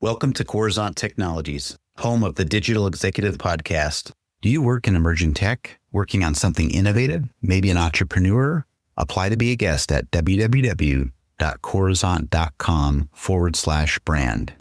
Welcome to Coruzant Technologies, home of the Digital Executive Podcast. Do you work in emerging tech, working on something innovative, maybe an entrepreneur? Apply to be a guest at www.coruzant.com/brand.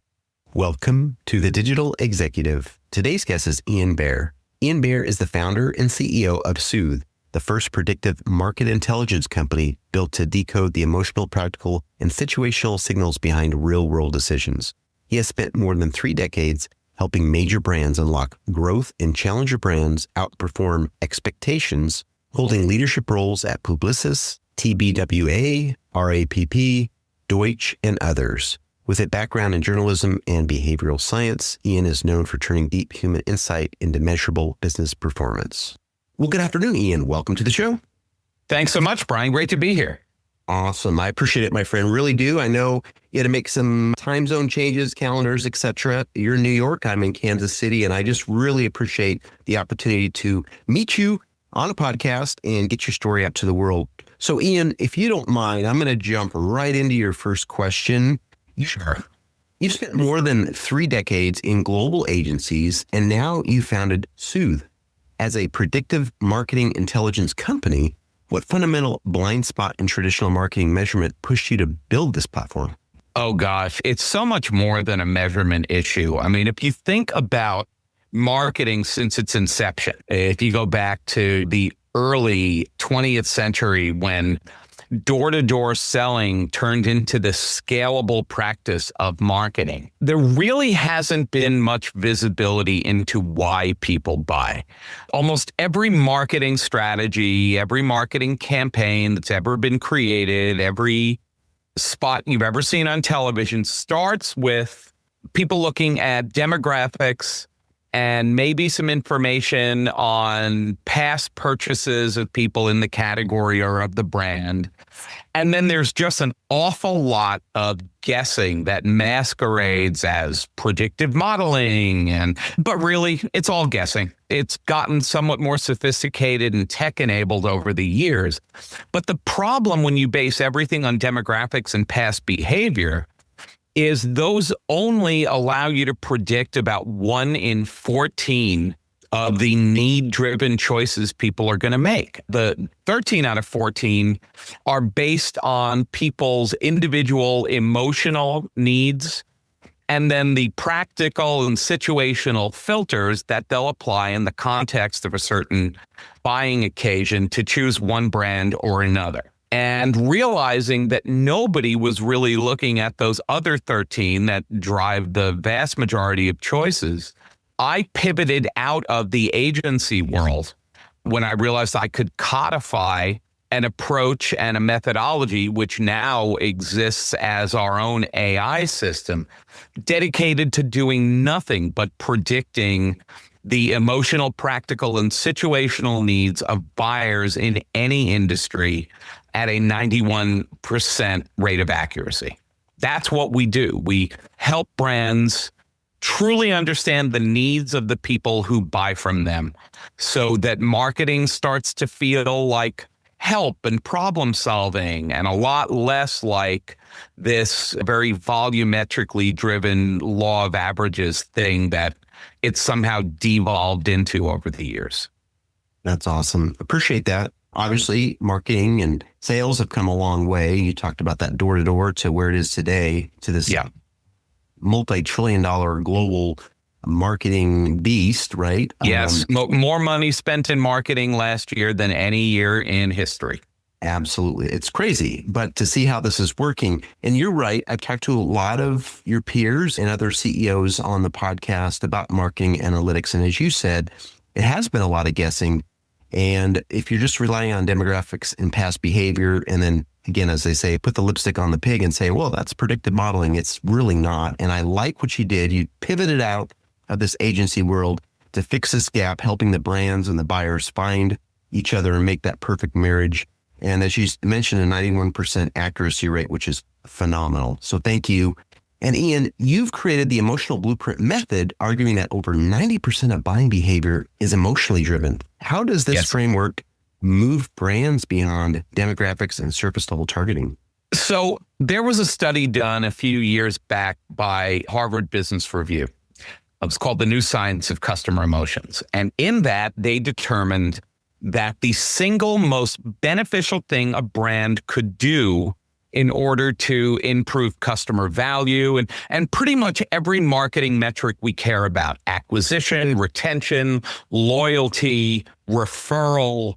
Welcome to the Digital Executive. Today's guest is Ian Baer. Ian Baer is the founder and CEO of Soothe, the first predictive market intelligence company built to decode the emotional, practical, and situational signals behind real-world decisions. He has spent more than 3 decades helping major brands unlock growth and challenger brands outperform expectations, holding leadership roles at Publicis, TBWA, RAPP, Deutsch, and others. With a background in journalism and behavioral science, Ian is known for turning deep human insight into measurable business performance. Well, good afternoon, Ian. Welcome to the show. Thanks so much, Brian. Great to be here. Awesome. I appreciate it, my friend. Really do. I know you had to make some time zone changes, calendars, etc. You're in New York. I'm in Kansas City, and I just really appreciate the opportunity to meet you on a podcast and get your story out to the world. So, Ian, if you don't mind, I'm going to jump right into your first question. Sure. You've spent more than 3 decades in global agencies, and now you founded Soothe. As a predictive marketing intelligence company, what fundamental blind spot in traditional marketing measurement pushed you to build this platform? Oh, gosh, it's so much more than a measurement issue. I mean, if you think about marketing since its inception, if you go back to the early 20th century when door-to-door selling turned into the scalable practice of marketing, there really hasn't been much visibility into why people buy. Almost every marketing strategy, every marketing campaign that's ever been created, every spot you've ever seen on television starts with people looking at demographics and maybe some information on past purchases of people in the category or of the brand. And then there's just an awful lot of guessing that masquerades as predictive modeling. But really, it's all guessing. It's gotten somewhat more sophisticated and tech-enabled over the years. But the problem when you base everything on demographics and past behavior is those only allow you to predict about 1 in 14 of the need-driven choices people are going to make. The 13 out of 14 are based on people's individual emotional needs and then the practical and situational filters that they'll apply in the context of a certain buying occasion to choose one brand or another. And realizing that nobody was really looking at those other 13 that drive the vast majority of choices, I pivoted out of the agency world when I realized I could codify an approach and a methodology, which now exists as our own AI system, dedicated to doing nothing but predicting the emotional, practical, and situational needs of buyers in any industry at a 91% rate of accuracy. That's what we do. We help brands truly understand the needs of the people who buy from them so that marketing starts to feel like help and problem solving and a lot less like this very volumetrically driven law of averages thing that it's somehow devolved into over the years. That's awesome. Appreciate that. Obviously, marketing and sales have come a long way. You talked about that door-to-door to where it is today, to this multi-trillion-dollar global marketing beast, right? Yes, more money spent in marketing last year than any year in history. Absolutely. It's crazy, but to see how this is working, and you're right, I've talked to a lot of your peers and other CEOs on the podcast about marketing analytics, and as you said, it has been a lot of guessing. And if you're just relying on demographics and past behavior, and then again, as they say, put the lipstick on the pig and say, well, that's predictive modeling. It's really not. And I like what you did. You pivoted out of this agency world to fix this gap, helping the brands and the buyers find each other and make that perfect marriage. And as you mentioned, a 91% accuracy rate, which is phenomenal. So thank you. And Ian, you've created the emotional blueprint method, arguing that over 90% of buying behavior is emotionally driven. How does this framework move brands beyond demographics and surface level targeting? So there was a study done a few years back by Harvard Business Review. It was called The New Science of Customer Emotions. And in that, they determined that the single most beneficial thing a brand could do in order to improve customer value and pretty much every marketing metric we care about: acquisition, retention, loyalty, referral.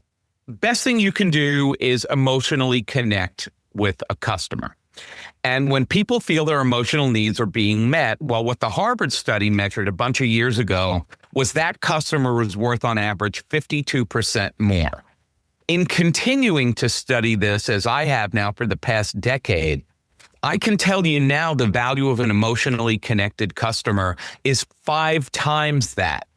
Best thing you can do is emotionally connect with a customer. And when people feel their emotional needs are being met, well, what the Harvard study measured a bunch of years ago was that customer was worth on average 52% more. In continuing to study this, as I have now for the past decade, I can tell you now the value of an emotionally connected customer is 5 times that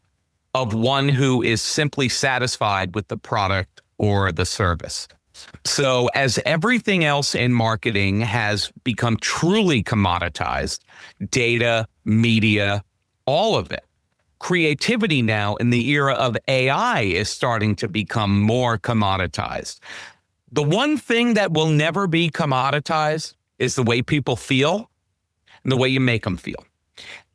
of one who is simply satisfied with the product or the service. So as everything else in marketing has become truly commoditized, data, media, all of it, creativity now in the era of AI is starting to become more commoditized. The one thing that will never be commoditized is the way people feel and the way you make them feel.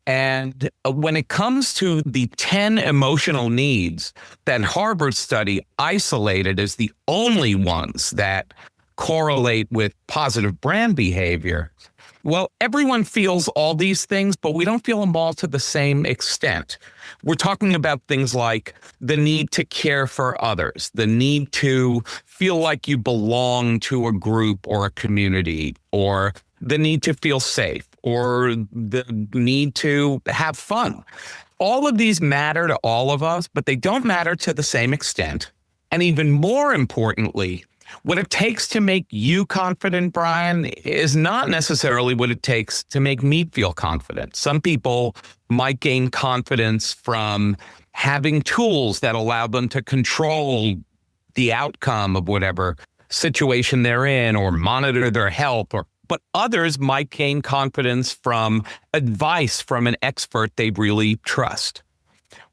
And when it comes to the 10 emotional needs that Harvard study isolated as the only ones that correlate with positive brand behavior, well, everyone feels all these things, but we don't feel them all to the same extent. We're talking about things like the need to care for others, the need to feel like you belong to a group or a community, or the need to feel safe, or the need to have fun. All of these matter to all of us, but they don't matter to the same extent. And even more importantly, what it takes to make you confident, Brian, is not necessarily what it takes to make me feel confident. Some people might gain confidence from having tools that allow them to control the outcome of whatever situation they're in or monitor their health, but others might gain confidence from advice from an expert they really trust.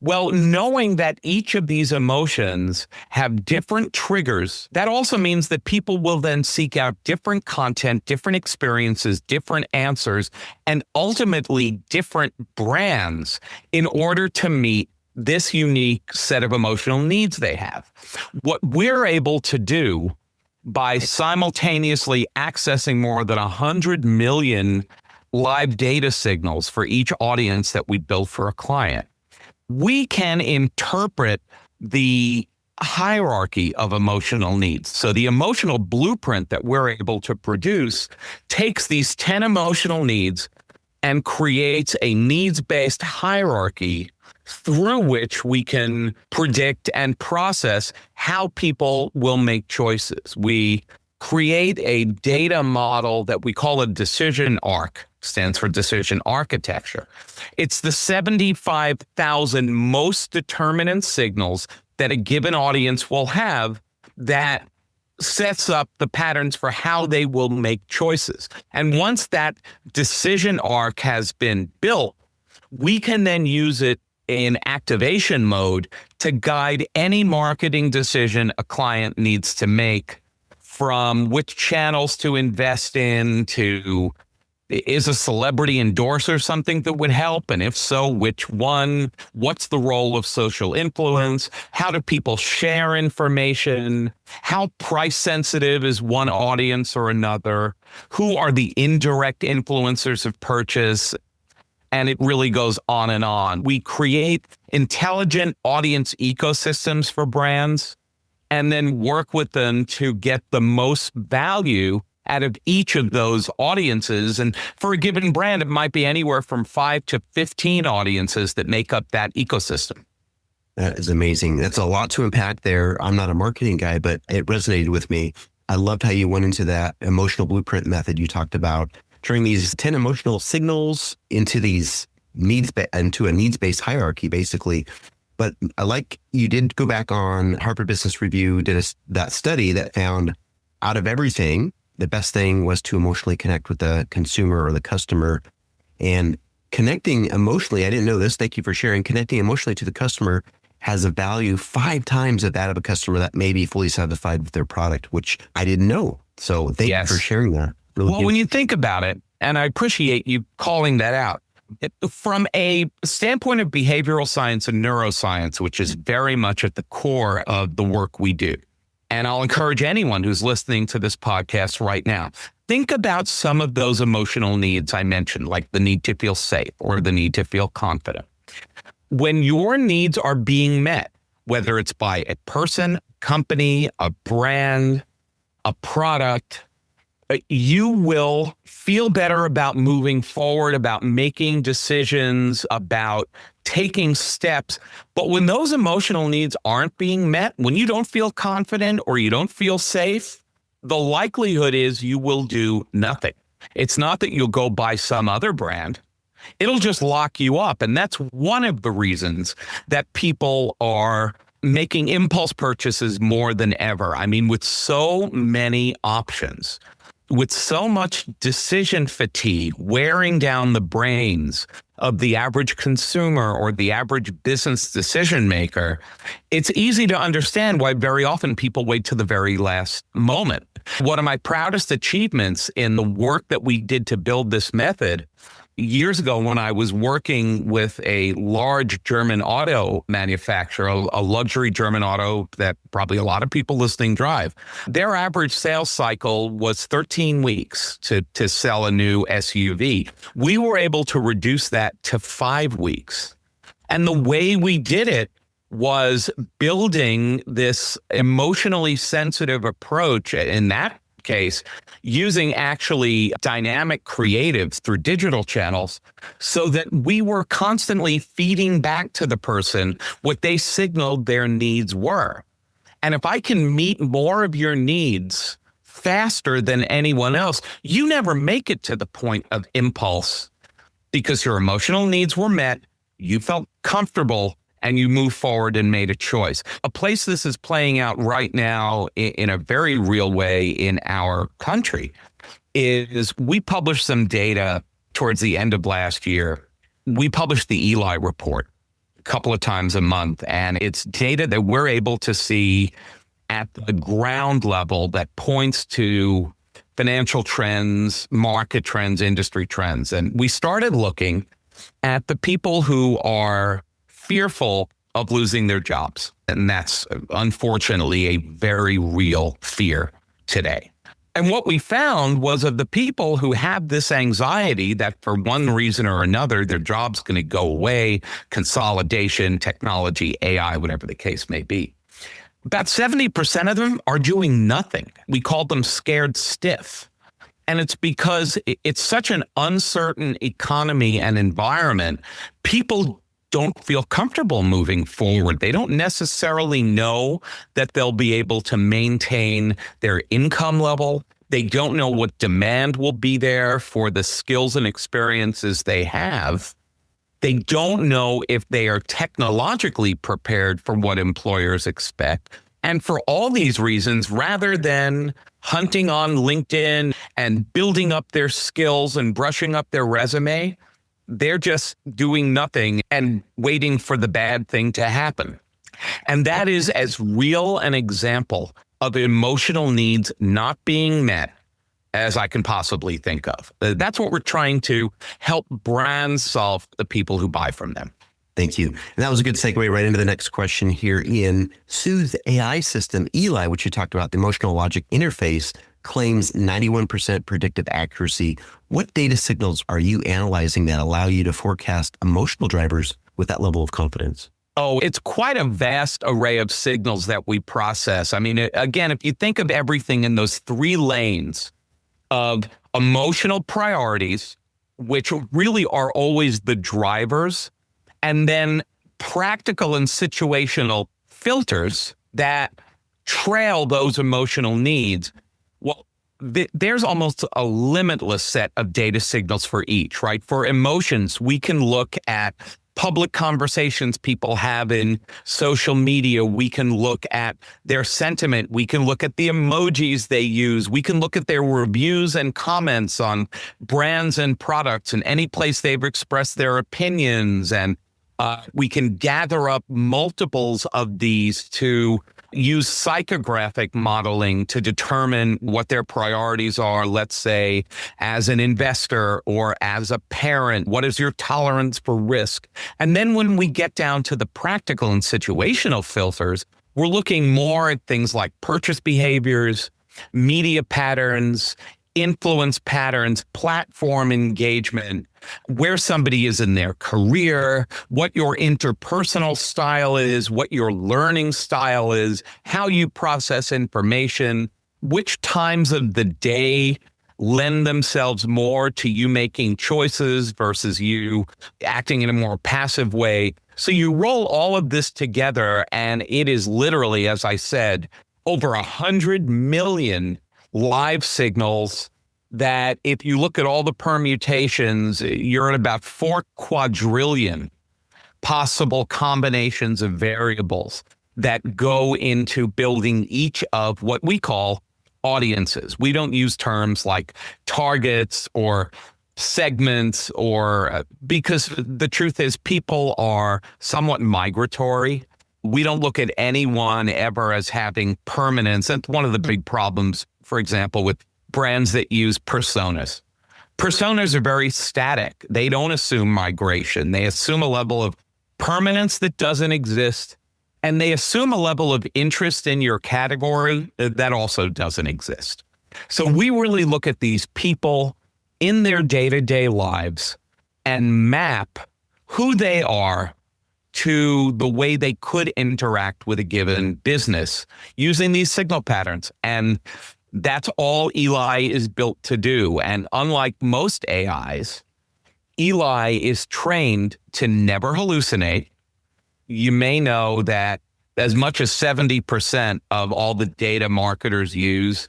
Well, knowing that each of these emotions have different triggers, that also means that people will then seek out different content, different experiences, different answers, and ultimately different brands in order to meet this unique set of emotional needs they have. What we're able to do by simultaneously accessing more than 100 million live data signals for each audience that we build for a client, we can interpret the hierarchy of emotional needs. So the emotional blueprint that we're able to produce takes these 10 emotional needs and creates a needs-based hierarchy through which we can predict and process how people will make choices. We create a data model that we call a decision arc, stands for decision architecture. It's the 75,000 most determinant signals that a given audience will have that sets up the patterns for how they will make choices. And once that decision arc has been built, we can then use it in activation mode to guide any marketing decision a client needs to make, from which channels to invest in, to is a celebrity endorser something that would help? And if so, which one? What's the role of social influence? How do people share information? How price sensitive is one audience or another? Who are the indirect influencers of purchase? And it really goes on and on. We create intelligent audience ecosystems for brands and then work with them to get the most value out of each of those audiences. And for a given brand, it might be anywhere from 5 to 15 audiences that make up that ecosystem. That is amazing. That's a lot to unpack there. I'm not a marketing guy, but it resonated with me. I loved how you went into that emotional blueprint method you talked about, turning these 10 emotional signals into these into a needs-based hierarchy, basically. But I like you did go back on Harvard Business Review, did that study that found out of everything, the best thing was to emotionally connect with the consumer or the customer. And connecting emotionally, I didn't know this, thank you for sharing, connecting emotionally to the customer has a value 5 times of that of a customer that may be fully satisfied with their product, which I didn't know. So thank you for sharing that. Well, when you think about it, and I appreciate you calling that out, from a standpoint of behavioral science and neuroscience, which is very much at the core of the work we do, and I'll encourage anyone who's listening to this podcast right now, think about some of those emotional needs I mentioned, like the need to feel safe or the need to feel confident. When your needs are being met, whether it's by a person, company, a brand, a product, you will feel better about moving forward, about making decisions, about taking steps. But when those emotional needs aren't being met, when you don't feel confident or you don't feel safe, the likelihood is you will do nothing. It's not that you'll go buy some other brand. It'll just lock you up. And that's one of the reasons that people are making impulse purchases more than ever. I mean, with so many options, with so much decision fatigue wearing down the brains of the average consumer or the average business decision maker, it's easy to understand why very often people wait to the very last moment. One of my proudest achievements in the work that we did to build this method years ago, when I was working with a large German auto manufacturer, a luxury German auto that probably a lot of people listening drive, their average sales cycle was 13 weeks to sell a new SUV. We were able to reduce that to 5 weeks. And the way we did it was building this emotionally sensitive approach in that case, using actually dynamic creatives through digital channels so that we were constantly feeding back to the person what they signaled their needs were. And if I can meet more of your needs faster than anyone else, you never make it to the point of impulse because your emotional needs were met, you felt comfortable, and you move forward and made a choice. A place this is playing out right now in a very real way in our country is we published some data towards the end of last year. We published the Eli report a couple of times a month, and it's data that we're able to see at the ground level that points to financial trends, market trends, industry trends. And we started looking at the people who are fearful of losing their jobs. And that's unfortunately a very real fear today. And what we found was of the people who have this anxiety that for one reason or another, their job's going to go away, consolidation, technology, AI, whatever the case may be. About 70% of them are doing nothing. We call them scared stiff. And it's because it's such an uncertain economy and environment. People don't feel comfortable moving forward. They don't necessarily know that they'll be able to maintain their income level. They don't know what demand will be there for the skills and experiences they have. They don't know if they are technologically prepared for what employers expect. And for all these reasons, rather than hunting on LinkedIn and building up their skills and brushing up their resume, they're just doing nothing and waiting for the bad thing to happen. And that is as real an example of emotional needs not being met as I can possibly think of. That's what we're trying to help brands solve, the people who buy from them. Thank you. And that was a good segue right into the next question here. In Soothe AI system, Eli, which you talked about, the emotional logic interface, claims 91% predictive accuracy. What data signals are you analyzing that allow you to forecast emotional drivers with that level of confidence? Oh, it's quite a vast array of signals that we process. I mean, again, if you think of everything in those 3 lanes of emotional priorities, which really are always the drivers, and then practical and situational filters that trail those emotional needs, well, there's almost a limitless set of data signals for each, right? For emotions, we can look at public conversations people have in social media. We can look at their sentiment. We can look at the emojis they use. We can look at their reviews and comments on brands and products and any place they've expressed their opinions. And we can gather up multiples of these to use psychographic modeling to determine what their priorities are, let's say, as an investor or as a parent. What is your tolerance for risk? And then when we get down to the practical and situational filters, we're looking more at things like purchase behaviors, media patterns, influence patterns, platform engagement, where somebody is in their career, what your interpersonal style is, what your learning style is, how you process information, which times of the day lend themselves more to you making choices versus you acting in a more passive way. So you roll all of this together, and it is literally, as I said, over 100 million live signals that if you look at all the permutations, you're at about 4 quadrillion possible combinations of variables that go into building each of what we call audiences. We don't use terms like targets or segments because the truth is people are somewhat migratory. We don't look at anyone ever as having permanence. And one of the big problems, for example, with brands that use personas. Personas are very static. They don't assume migration. They assume a level of permanence that doesn't exist. And they assume a level of interest in your category that also doesn't exist. So we really look at these people in their day-to-day lives and map who they are to the way they could interact with a given business using these signal patterns. And that's all Eli is built to do. And unlike most AIs, Eli is trained to never hallucinate. You may know that as much as 70% of all the data marketers use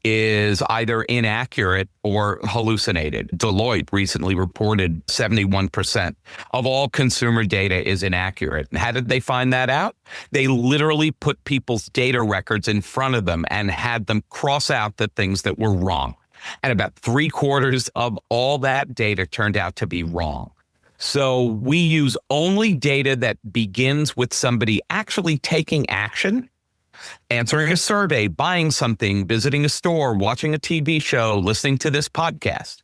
is either inaccurate or hallucinated. Deloitte recently reported 71% of all consumer data is inaccurate. And how did they find that out? They literally put people's data records in front of them and had them cross out the things that were wrong. And about 3/4 of all that data turned out to be wrong. So we use only data that begins with somebody actually taking action, answering a survey, buying something, visiting a store, watching a TV show, listening to this podcast.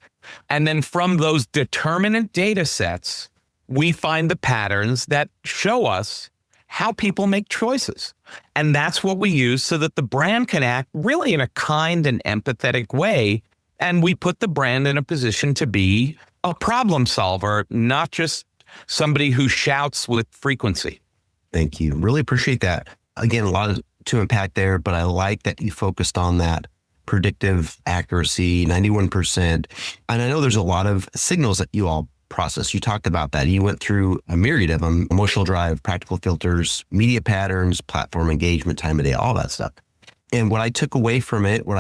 And then from those determinant data sets, we find the patterns that show us how people make choices. And that's what we use so that the brand can act really in a kind and empathetic way. And we put the brand in a position to be a problem solver, not just somebody who shouts with frequency. Thank you. Really appreciate that. Again, a lot to unpack there, but I like that you focused on that predictive accuracy, 91%. And I know there's a lot of signals that you all process. You talked about that. You went through a myriad of them: emotional drive, practical filters, media patterns, platform engagement, time of day, all that stuff. And what I took away from it, what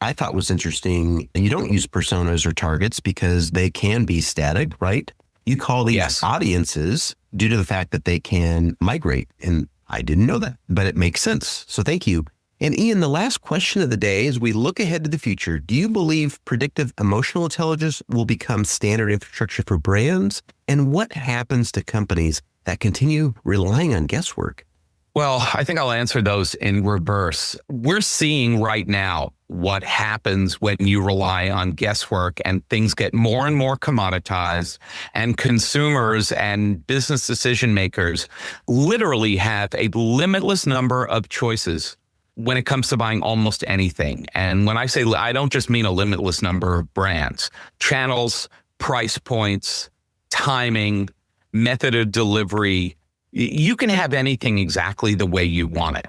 I thought was interesting, you don't use personas or targets because they can be static, right? You call these audiences due to the fact that they can migrate. And I didn't know that, but it makes sense. So thank you. And Ian, the last question of the day, as we look ahead to the future, do you believe predictive emotional intelligence will become standard infrastructure for brands? And what happens to companies that continue relying on guesswork? Well, I think I'll answer those in reverse. We're seeing right now what happens when you rely on guesswork and things get more and more commoditized, and consumers and business decision makers literally have a limitless number of choices when it comes to buying almost anything. And when I say, I don't just mean a limitless number of brands, channels, price points, timing, method of delivery. You can have anything exactly the way you want it.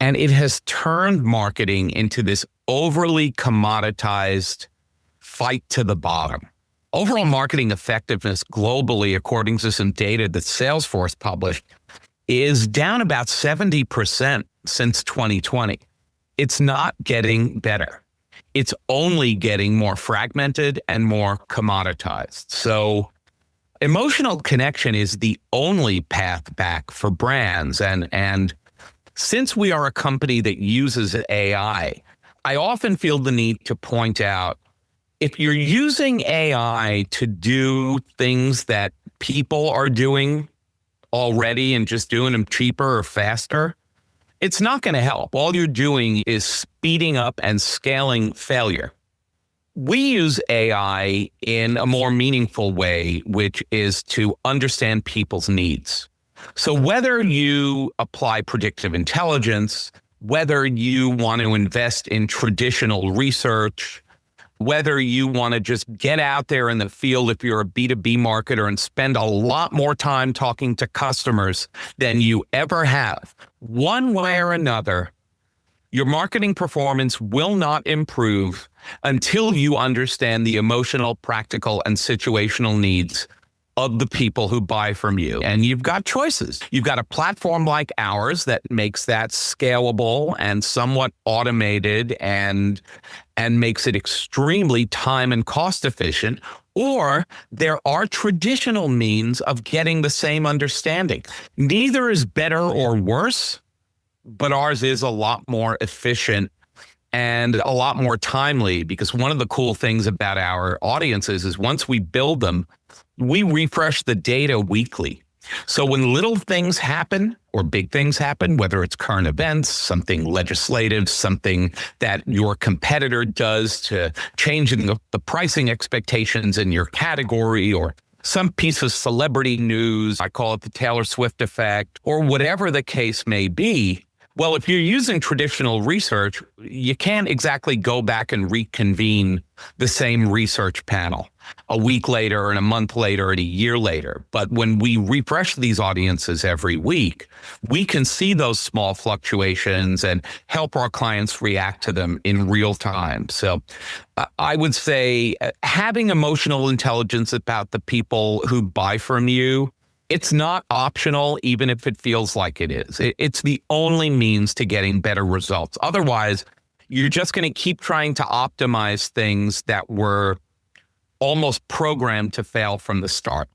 And it has turned marketing into this overly commoditized fight to the bottom. Overall marketing effectiveness globally, according to some data that Salesforce published, is down about 70% since 2020. It's not getting better. It's only getting more fragmented and more commoditized. So emotional connection is the only path back for brands. And since we are a company that uses AI, I often feel the need to point out, if you're using AI to do things that people are doing already and just doing them cheaper or faster, it's not going to help. All you're doing is speeding up and scaling failure. We use AI in a more meaningful way, which is to understand people's needs. So whether you apply predictive intelligence, whether you want to invest in traditional research, whether you want to just get out there in the field if you're a B2B marketer and spend a lot more time talking to customers than you ever have, one way or another, your marketing performance will not improve until you understand the emotional, practical, and situational needs of the people who buy from you. And you've got choices. You've got a platform like ours that makes that scalable and somewhat automated and makes it extremely time and cost efficient. Or there are traditional means of getting the same understanding. Neither is better or worse, but ours is a lot more efficient and a lot more timely, because one of the cool things about our audiences is once we build them, we refresh the data weekly. So when little things happen or big things happen, whether it's current events, something legislative, something that your competitor does to change the pricing expectations in your category, or some piece of celebrity news, I call it the Taylor Swift effect, or whatever the case may be, well, if you're using traditional research, you can't exactly go back and reconvene the same research panel a week later and a month later and a year later. But when we refresh these audiences every week, we can see those small fluctuations and help our clients react to them in real time. So I would say having emotional intelligence about the people who buy from you, it's not optional, even if it feels like it is. It's the only means to getting better results. Otherwise, you're just going to keep trying to optimize things that were almost programmed to fail from the start.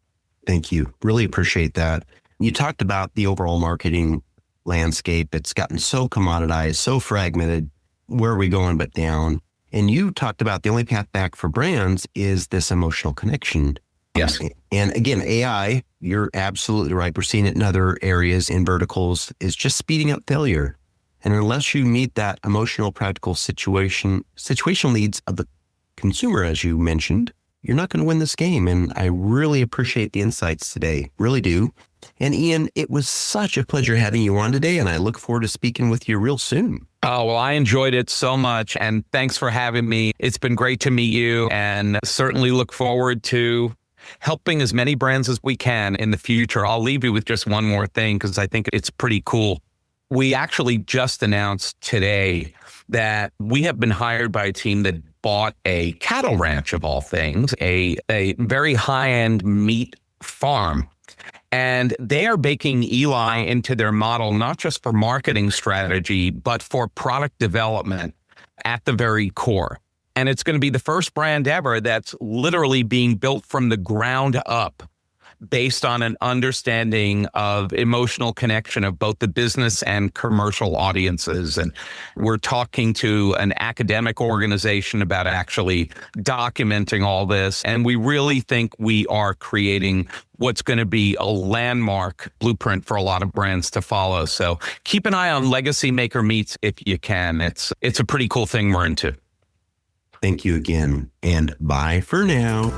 Thank you. Really appreciate that. You talked about the overall marketing landscape. It's gotten so commoditized, so fragmented. Where are we going but down? And you talked about the only path back for brands is this emotional connection. Yes. And again, AI, you're absolutely right. We're seeing it in other areas, in verticals, is just speeding up failure. And unless you meet that emotional, practical situational needs of the consumer, as you mentioned, you're not going to win this game. And I really appreciate the insights today. Really do. And Ian, it was such a pleasure having you on today. And I look forward to speaking with you real soon. Oh, well, I enjoyed it so much. And thanks for having me. It's been great to meet you, and certainly look forward to helping as many brands as we can in the future. I'll leave you with just one more thing, because I think it's pretty cool. We actually just announced today that we have been hired by a team that bought a cattle ranch, of all things, a very high-end meat farm. And they are baking Eli into their model, not just for marketing strategy, but for product development at the very core. And it's going to be the first brand ever that's literally being built from the ground up based on an understanding of emotional connection of both the business and commercial audiences. And we're talking to an academic organization about actually documenting all this. And we really think we are creating what's going to be a landmark blueprint for a lot of brands to follow. So keep an eye on Legacy Maker Meats if you can. It's a pretty cool thing we're into. Thank you again, and bye for now.